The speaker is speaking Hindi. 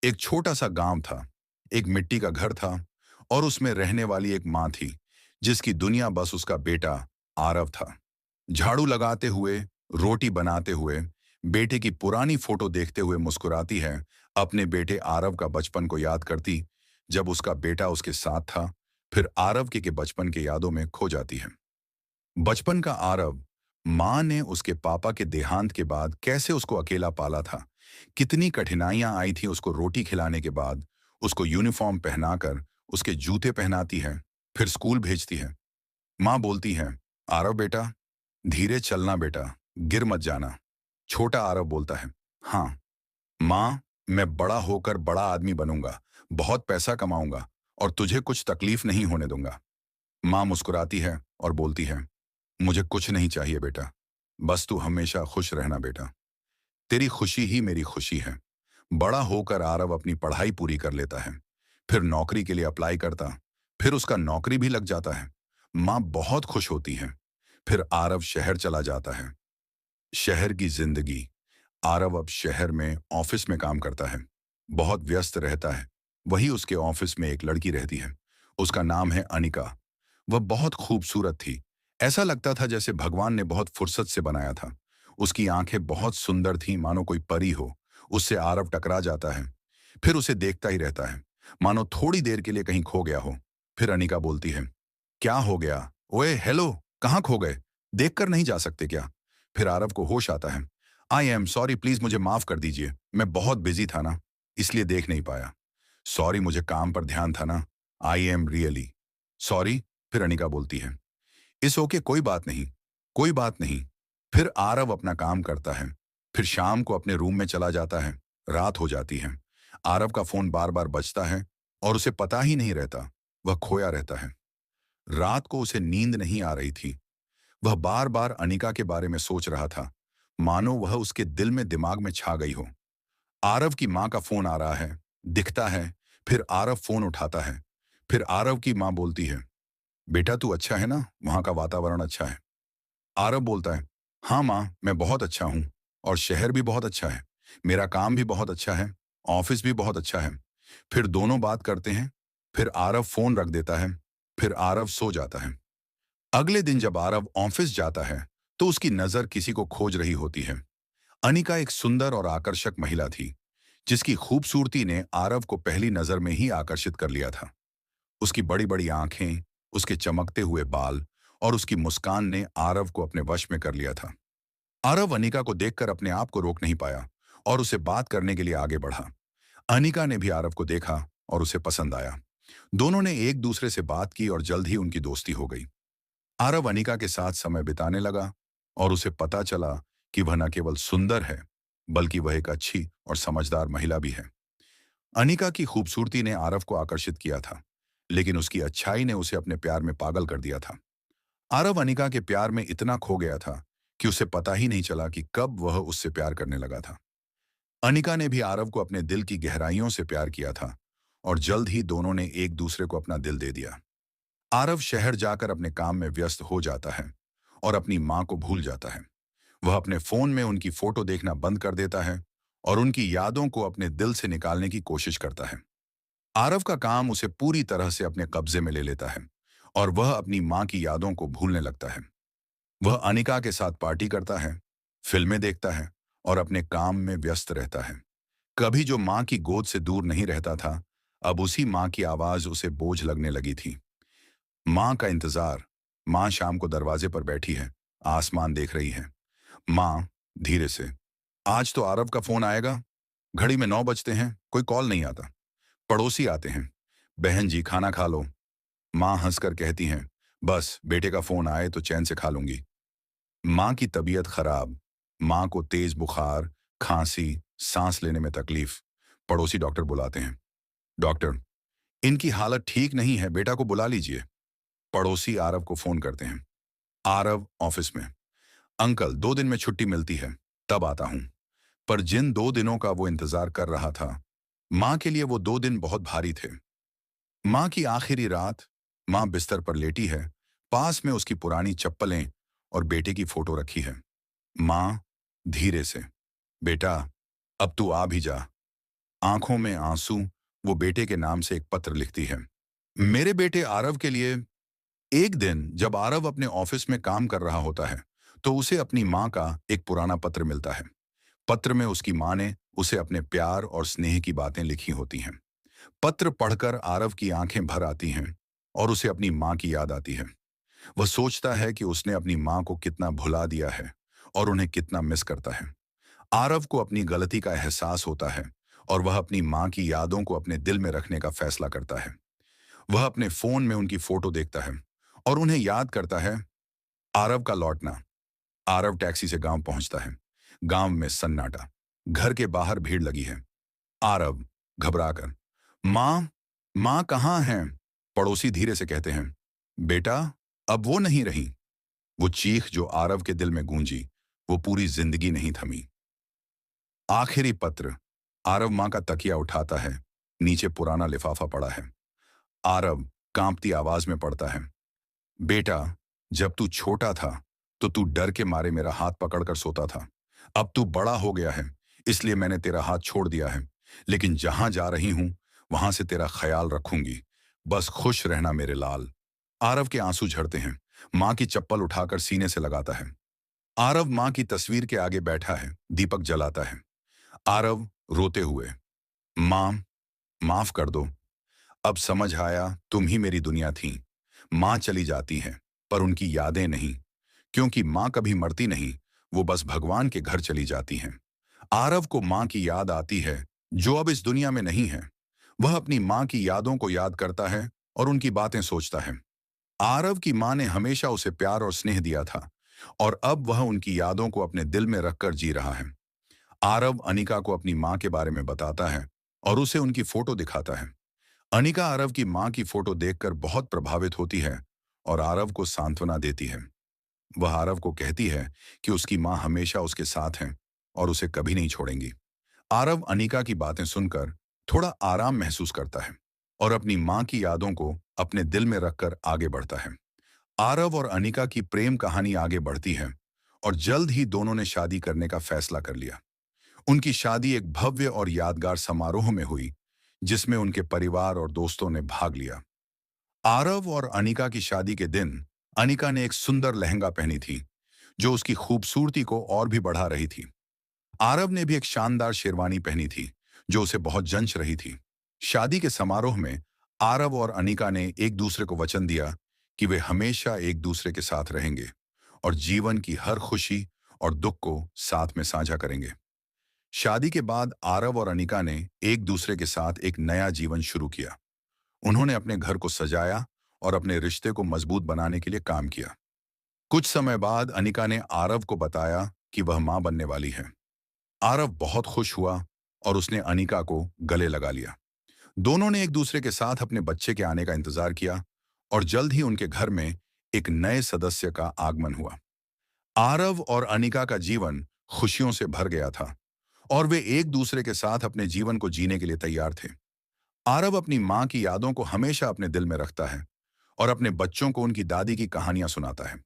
एक छोटा सा गांव था। एक मिट्टी का घर था और उसमें रहने वाली एक माँ थी जिसकी दुनिया बस उसका बेटा आरव था। झाड़ू लगाते हुए, रोटी बनाते हुए, बेटे की पुरानी फोटो देखते हुए मुस्कुराती है। अपने बेटे आरव का बचपन को याद करती, जब उसका बेटा उसके साथ था। फिर आरव के बचपन के यादों में खो जाती है। बचपन का आरव, माँ ने उसके पापा के देहांत के बाद कैसे उसको अकेला पाला था। कितनी कठिनाइयां आई थी उसको रोटी खिलाने के बाद। उसको यूनिफॉर्म पहनाकर उसके जूते पहनाती है, फिर स्कूल भेजती है। माँ बोलती है, आरव बेटा, धीरे चलना बेटा, गिर मत जाना। छोटा आरव बोलता है, हाँ माँ, मैं बड़ा होकर बड़ा आदमी बनूंगा, बहुत पैसा कमाऊंगा और तुझे कुछ तकलीफ नहीं होने दूंगा। माँ मुस्कुराती है और बोलती है, मुझे कुछ नहीं चाहिए बेटा, बस तू हमेशा खुश रहना बेटा। तेरी खुशी ही मेरी खुशी है। बड़ा होकर आरव अपनी पढ़ाई पूरी कर लेता है, फिर नौकरी के लिए अप्लाई करता, फिर उसका नौकरी भी लग जाता है। माँ बहुत खुश होती है। फिर आरव शहर चला जाता है। शहर की जिंदगी। आरव अब शहर में ऑफिस में काम करता है। बहुत व्यस्त रहता है। वही उसके ऑफिस में एक लड़की रहती है। उसका नाम है अनिका। वह बहुत खूबसूरत थी। ऐसा लगता था जैसे भगवान ने बहुत फुर्सत से बनाया था। उसकी आंखें बहुत सुंदर थीं, मानो कोई परी हो। उससे आरव टकरा जाता है, फिर उसे देखता ही रहता है, मानो थोड़ी देर के लिए कहीं खो गया हो। फिर अनिका बोलती है, क्या हो गया? ओए हेलो, कहाँ खो गए? देखकर नहीं जा सकते क्या? फिर आरव को होश आता है। आई एम सॉरी, प्लीज मुझे माफ कर दीजिए, मैं बहुत बिजी था ना, इसलिए देख नहीं पाया। सॉरी, मुझे काम पर ध्यान था ना। I am really sorry. फिर अनिका बोलती है, इस ओके, कोई बात नहीं, कोई बात नहीं। फिर आरव अपना काम करता है। फिर शाम को अपने रूम में चला जाता है। रात हो जाती है। आरव का फोन बार बार बजता है और उसे पता ही नहीं रहता। वह खोया रहता है। रात को उसे नींद नहीं आ रही थी। वह बार बार अनिका के बारे में सोच रहा था, मानो वह उसके दिल में दिमाग में छा गई हो। आरव की माँ का फोन आ रहा है, दिखता है। फिर आरव फोन उठाता है। फिर आरव की माँ बोलती है, बेटा तू अच्छा है ना, वहां का वातावरण अच्छा है? आरव बोलता है, हाँ माँ, मैं बहुत अच्छा हूँ और शहर भी बहुत अच्छा है। मेरा काम भी बहुत अच्छा है, ऑफिस भी बहुत अच्छा है। फिर दोनों बात करते हैं। फिर आरव फोन रख देता है। फिर आरव सो जाता है। अगले दिन जब आरव ऑफिस जाता है तो उसकी नजर किसी को खोज रही होती है। अनिका एक सुंदर और आकर्षक महिला थी जिसकी खूबसूरती ने आरव को पहली नजर में ही आकर्षित कर लिया था। उसकी बड़ी बड़ी आंखें, उसके चमकते हुए बाल और उसकी मुस्कान ने आरव को अपने वश में कर लिया था। आरव अनिका को देखकर अपने आप को रोक नहीं पाया और उसे बात करने के लिए आगे बढ़ा। अनिका ने भी आरव को देखा और उसे पसंद आया। दोनों ने एक दूसरे से बात की और जल्द ही उनकी दोस्ती हो गई। आरव अनिका के साथ समय बिताने लगा और उसे पता चला कि वह न केवल सुंदर है, बल्कि वह एक अच्छी और समझदार महिला भी है। अनिका की खूबसूरती ने आरव को आकर्षित किया था, लेकिन उसकी अच्छाई ने उसे अपने प्यार में पागल कर दिया था। आरव अनिका के प्यार में इतना खो गया था कि उसे पता ही नहीं चला कि कब वह उससे प्यार करने लगा था। अनिका ने भी आरव को अपने दिल की गहराइयों से प्यार किया था और जल्द ही दोनों ने एक दूसरे को अपना दिल दे दिया। आरव शहर जाकर अपने काम में व्यस्त हो जाता है और अपनी माँ को भूल जाता है। वह अपने फोन में उनकी फोटो देखना बंद कर देता है और उनकी यादों को अपने दिल से निकालने की कोशिश करता है। आरव का काम उसे पूरी तरह से अपने कब्जे में ले लेता है और वह अपनी माँ की यादों को भूलने लगता है। वह अनिका के साथ पार्टी करता है, फिल्में देखता है और अपने काम में व्यस्त रहता है। कभी जो माँ की गोद से दूर नहीं रहता था, अब उसी माँ की आवाज उसे बोझ लगने लगी थी। माँ का इंतजार। माँ शाम को दरवाजे पर बैठी है, आसमान देख रही है। माँ, धीरे से, आज तो आरव का फोन आएगा। घड़ी में 9 बजते हैं, कोई कॉल नहीं आता। पड़ोसी आते हैं, बहन जी खाना खा लो। माँ हंसकर कहती हैं, बस बेटे का फोन आए तो चैन से खा लूंगी। माँ की तबीयत खराब। माँ को तेज बुखार, खांसी, सांस लेने में तकलीफ। पड़ोसी डॉक्टर बुलाते हैं। डॉक्टर, इनकी हालत ठीक नहीं है, बेटा को बुला लीजिए। पड़ोसी आरव को फोन करते हैं। आरव ऑफिस में, अंकल 2 दिन में छुट्टी मिलती है, तब आता हूं। पर जिन 2 दिनों का वो इंतजार कर रहा था, माँ के लिए वो 2 दिन बहुत भारी थे। माँ की आखिरी रात। माँ बिस्तर पर लेटी है। पास में उसकी पुरानी चप्पलें और बेटे की फोटो रखी है। माँ, धीरे से, बेटा अब तू आ भी जा। आंखों में आंसू वो बेटे के नाम से एक पत्र लिखती है। मेरे बेटे आरव के लिए। एक दिन जब आरव अपने ऑफिस में काम कर रहा होता है, तो उसे अपनी माँ का एक पुराना पत्र मिलता है। पत्र में उसकी माँ ने उसे अपने प्यार और स्नेह की बातें लिखी होती हैं। पत्र पढ़कर आरव की आंखें भर आती हैं और उसे अपनी माँ की याद आती है। वह सोचता है कि उसने अपनी माँ को कितना भुला दिया है और उन्हें कितना मिस करता है। आरव को अपनी गलती का एहसास होता है और वह अपनी माँ की यादों को अपने दिल में रखने का फैसला करता है। वह अपने फोन में उनकी फोटो देखता है और उन्हें याद करता है। आरव का लौटना। आरव टैक्सी से गांव पहुंचता है। गांव में सन्नाटा। घर के बाहर भीड़ लगी है। आरव घबराकर, माँ, माँ कहाँ हैं? पड़ोसी धीरे से कहते हैं, बेटा, अब वो नहीं रही। वो चीख जो आरव के दिल में गूंजी, वो पूरी जिंदगी नहीं थमी। आखिरी पत्र। आरव माँ का तकिया उठाता है। नीचे पुराना लिफाफा पड़ा है। आरव कांपती आवाज में पढ़ता है, बेटा, जब तू छोटा था तो तू डर के मारे मेरा हाथ पकड़कर सोता था। अब तू बड़ा हो गया है, इसलिए मैंने तेरा हाथ छोड़ दिया है। लेकिन जहां जा रही हूं वहां से तेरा ख्याल रखूंगी। बस खुश रहना मेरे लाल। आरव के आंसू झड़ते हैं। माँ की चप्पल उठाकर सीने से लगाता है। आरव माँ की तस्वीर के आगे बैठा है। दीपक जलाता है। आरव रोते हुए, माँ, माफ कर दो। अब समझ आया तुम ही मेरी दुनिया थी। माँ चली जाती है, पर उनकी यादें नहीं, क्योंकि माँ कभी मरती नहीं, वो बस भगवान के घर चली जाती हैं। आरव को माँ की याद आती है, जो अब इस दुनिया में नहीं है। वह अपनी माँ की यादों को याद करता है और उनकी बातें सोचता है। आरव की माँ ने हमेशा उसे प्यार और स्नेह दिया था, और अब वह उनकी यादों को अपने दिल में रखकर जी रहा है। आरव अनिका को अपनी माँ के बारे में बताता है और उसे उनकी फोटो दिखाता है। अनिका आरव की माँ की फोटो देखकर बहुत प्रभावित होती है और आरव को सांत्वना देती है। वह आरव को कहती है कि उसकी माँ हमेशा उसके साथ हैं और उसे कभी नहीं छोड़ेंगी। आरव अनिका की बातें सुनकर थोड़ा आराम महसूस करता है और अपनी माँ की यादों को अपने दिल में रखकर आगे बढ़ता है। आरव और अनिका की प्रेम कहानी आगे बढ़ती है और जल्द ही दोनों ने शादी करने का फैसला कर लिया। उनकी शादी एक भव्य और यादगार समारोह में हुई, जिसमें उनके परिवार और दोस्तों ने भाग लिया। आरव और अनिका की शादी के दिन अनिका ने एक सुंदर लहंगा पहनी थी, जो उसकी खूबसूरती को और भी बढ़ा रही थी। आरव ने भी एक शानदार शेरवानी पहनी थी, जो उसे बहुत जंच रही थी। शादी के समारोह में आरव और अनिका ने एक दूसरे को वचन दिया कि वे हमेशा एक दूसरे के साथ रहेंगे और जीवन की हर खुशी और दुख को साथ में साझा करेंगे। शादी के बाद आरव और अनिका ने एक दूसरे के साथ एक नया जीवन शुरू किया। उन्होंने अपने घर को सजाया और अपने रिश्ते को मजबूत बनाने के लिए काम किया। कुछ समय बाद अनिका ने आरव को बताया कि वह मां बनने वाली है। आरव बहुत खुश हुआ और उसने अनिका को गले लगा लिया। दोनों ने एक दूसरे के साथ अपने बच्चे के आने का इंतजार किया और जल्द ही उनके घर में एक नए सदस्य का आगमन हुआ। आरव और अनिका का जीवन खुशियों से भर गया था और वे एक दूसरे के साथ अपने जीवन को जीने के लिए तैयार थे। आरव अपनी माँ की यादों को हमेशा अपने दिल में रखता है और अपने बच्चों को उनकी दादी की कहानियां सुनाता है।